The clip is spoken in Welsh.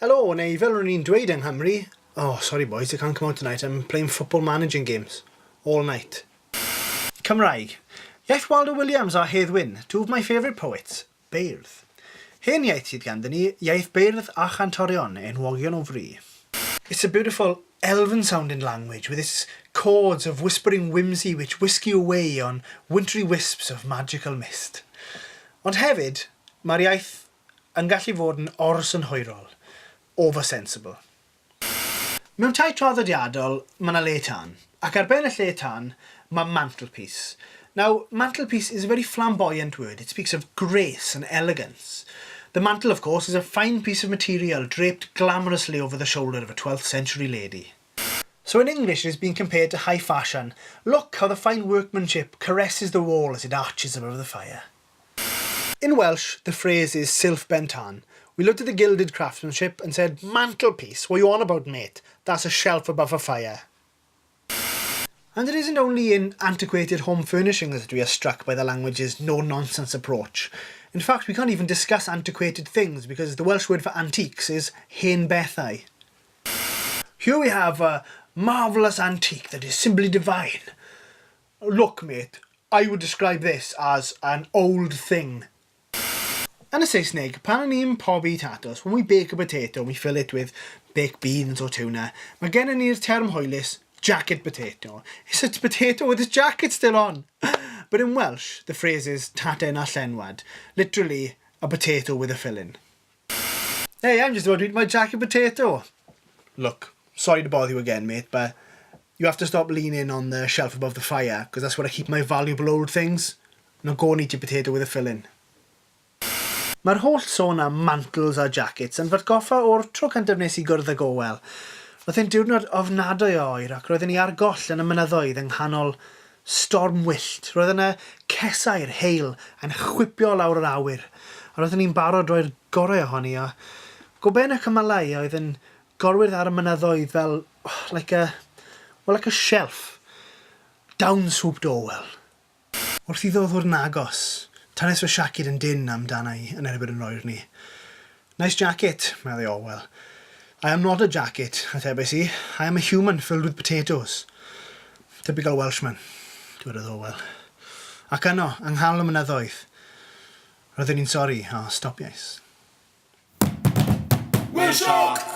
Hello, neu fel o'n i'n dweud yng Nghymru. Oh, sorry boys, I can't come out tonight. I'm playing football managing games. All night. Cymraeg. Iaith Waldo Williams a Hedd Wyn, two of my favourite poets. Beirdd. Hen iaith sydd ganddyn ni, iaith beirdd a chantorion, enwogion o fri. It's a beautiful elven sounding language with its chords of whispering whimsy which whisk you away on wintry wisps of magical mist. Ond hefyd, mae'r iaith yn gallu fod yn ors yn hwyrol. Oversensible. Mewn tai traddodiadol, mae yna le tân, ac ar ben y lle tân, mae mantelpiece. Now, mantelpiece is a very flamboyant word. It speaks of grace and elegance. The mantle, of course, is a fine piece of material draped glamorously over the shoulder of a 12th century lady. So in English it is being compared to high fashion. Look how the fine workmanship caresses the wall as it arches above the fire. In Welsh, the phrase is silff ben tân. We looked at the gilded craftsmanship and said, mantelpiece, what are you on about, mate? That's a shelf above a fire. And it isn't only in antiquated home furnishings that we are struck by the language's no-nonsense approach. In fact, we can't even discuss antiquated things because the Welsh word for antiques is hen bethau. Here we have a marvellous antique that is simply divine. Look, mate, I would describe this as an old thing. Yn y Saesneg, pan ni'n pobi tatos, when we bake a potato, we fill it with baked beans or tuna, mae gennym ni'r term hwylus jacket potato. It's a potato with its jacket still on. But in Welsh, the phrase is taten a llenwad, literally a potato with a filling. Hey, I'm just about to eat my jacket potato. Look, sorry to bother you again, mate, but you have to stop leaning on the shelf above the fire, because that's where I keep my valuable old things. Now go and eat your potato with a filling. Mae'r holl sôn am mantles a jackets yn fatgoffa o'r tro cyntaf nes I gwrdd ag Owel. Roedd e'n diwrnod ofnadwy o oer ac roedden ni ar goll yn y mynyddoedd yng nghanol storm wyllt. Roedd yna cesau'r hail yn chwipio lawr yr awyr. A roedden ni'n barod roi'r gorau ohoni a goben y cymalau oedd yn gorwydd ar y mynyddoedd fel, like a shelf. Down swooped Owel. Wrth I ddod o'r agos. Tanes fy siacid yn dyn amdana yn erbyn yn roer ni. Nice jacket, medde Owel. I am not a jacket, atebais I. I am a human filled with potatoes. Typical Welshman, dwedodd Owel. Ac yno, yng nghanol y mynyddoedd, roedden ni'n sori, o stopiais. Welsh Rock!